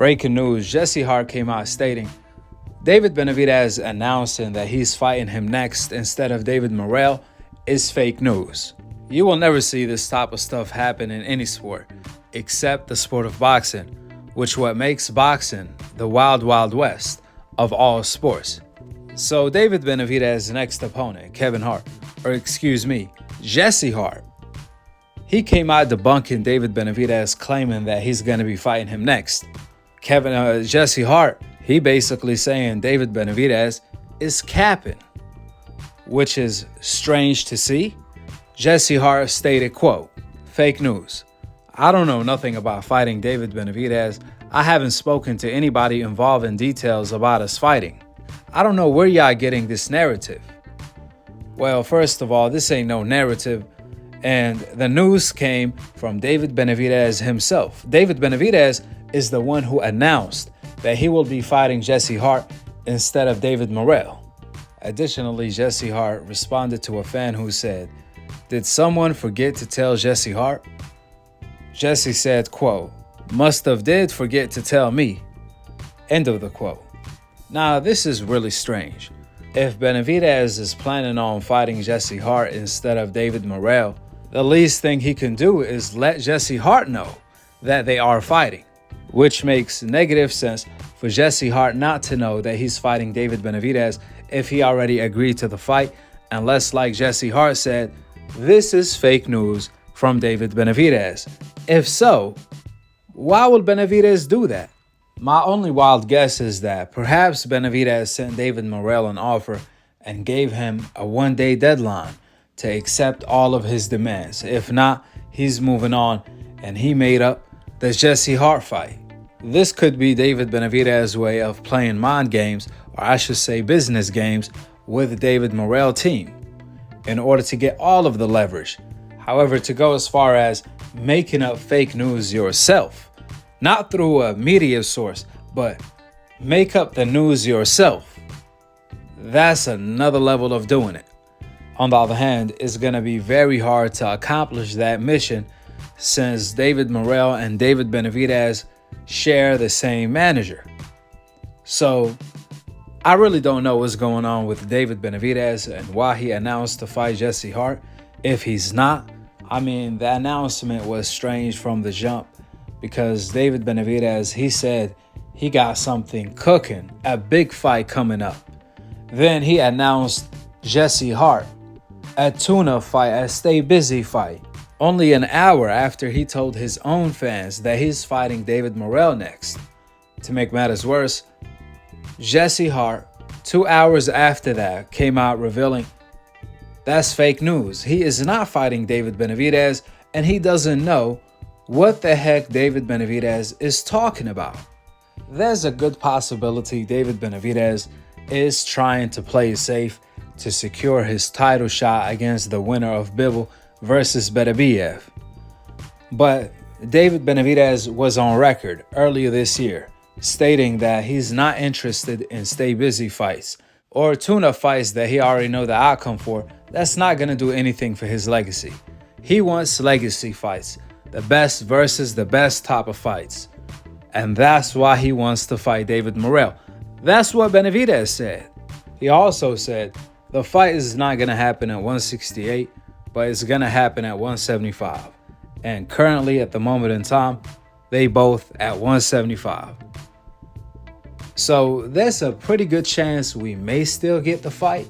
Breaking news, Jessie Hart came out stating, David Benavidez announcing that he's fighting him next instead of David Morrell is fake news. You will never see this type of stuff happen in any sport, except the sport of boxing, which what makes boxing the wild, wild west of all sports. So David Benavidez's next opponent, Jessie Hart, he came out debunking David Benavidez, claiming that he's going to be fighting him next. Jessie Hart, he basically saying David Benavidez is capping, which is strange to see. Jessie Hart stated, quote, "Fake news. I don't know nothing about fighting David Benavidez. I haven't spoken to anybody involved in details about us fighting. I don't know where y'all getting this narrative." Well, first of all, this ain't no narrative. And the news came from David Benavidez himself. David Benavidez is the one who announced that he will be fighting Jessie Hart instead of David Morrell. Additionally, Jessie Hart responded to a fan who said, "Did someone forget to tell Jessie Hart?" Jessie said, quote, "Must have did forget to tell me." End of the quote. Now, this is really strange. If Benavidez is planning on fighting Jessie Hart instead of David Morrell, the least thing he can do is let Jessie Hart know that they are fighting, which makes negative sense for Jessie Hart not to know that he's fighting David Benavidez if he already agreed to the fight, unless, like Jessie Hart said, this is fake news from David Benavidez. If so, why would Benavidez do that? My only wild guess is that perhaps Benavidez sent David Morrell an offer and gave him a one-day deadline to accept all of his demands. If not, he's moving on and he made up the Jessie Hart fight. This could be David Benavidez's way of playing mind games, or I should say business games, with the David Morrell team in order to get all of the leverage. However, to go as far as making up fake news yourself, not through a media source, but make up the news yourself, that's another level of doing it. On the other hand, it's going to be very hard to accomplish that mission since David Morrell and David Benavidez share the same manager. So I really don't know what's going on with David Benavidez and why he announced to fight Jessie Hart. If he's not, I mean, the announcement was strange from the jump because David Benavidez, he said he got something cooking, a big fight coming up. Then he announced Jessie Hart, a tuna fight, a stay busy fight, only an hour after he told his own fans that he's fighting David Morrell next. To make matters worse, Jessie Hart, 2 hours after that, came out revealing that's fake news. He is not fighting David Benavidez, and he doesn't know what the heck David Benavidez is talking about. There's a good possibility David Benavidez is trying to play it safe to secure his title shot against the winner of Bivol versus Benavidez. But David Benavidez was on record earlier this year stating that he's not interested in stay busy fights or tuna fights that he already know the outcome for. That's not going to do anything for his legacy. He wants legacy fights, the best versus the best type of fights. And that's why he wants to fight David Morrell. That's what Benavidez said. He also said the fight is not going to happen at 168, but it's going to happen at 175. And currently, at the moment in time, they both at 175. So there's a pretty good chance we may still get the fight.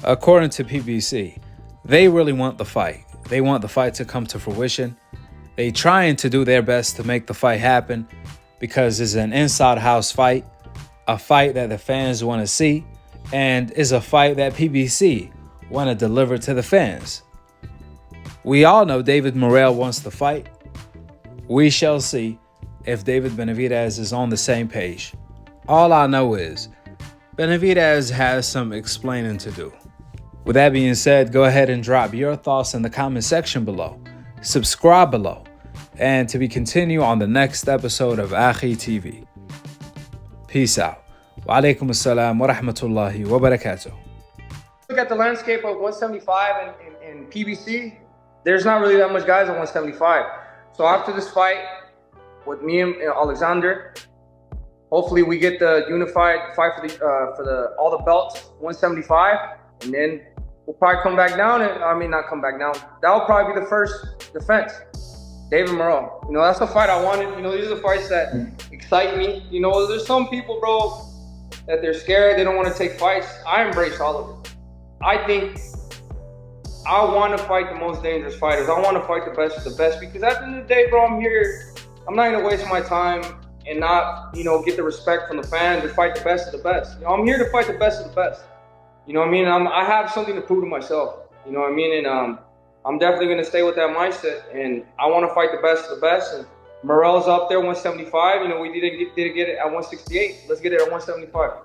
According to PBC, they really want the fight. They want the fight to come to fruition. They trying to do their best to make the fight happen because it's an inside house fight, a fight that the fans want to see, and is a fight that PBC want to deliver to the fans. We all know David Morrell wants the fight. We shall see if David Benavidez is on the same page. All I know is Benavidez has some explaining to do. With that being said, go ahead and drop your thoughts in the comment section below. Subscribe below. And to be continued on the next episode of Akhi TV. Peace out. Wa alaikum assalam wa rahmatullahi wa barakatuh. Look at the landscape of 175 and PBC. There's not really that much guys at 175. So after this fight with me and Alexander, Hopefully we get the unified fight for the all the belts, 175, and then we'll probably come back down. And I mean, not come back down. That'll probably be the first defense. David Morrell. You know, that's the fight I wanted. You know, these are the fights that excite me. You know, there's some people, bro, that they're scared. They don't want to take fights. I embrace all of it. I think I want to fight the most dangerous fighters. I want to fight the best of the best because at the end of the day, bro, I'm here. I'm not going to waste my time and not, you know, get the respect from the fans to fight the best of the best. You know, I'm here to fight the best of the best. You know what I mean? I have something to prove to myself. You know what I mean? And I'm definitely going to stay with that mindset. And I want to fight the best of the best. And Morrell's up there, 175. You know, we didn't get it at 168. Let's get it at 175.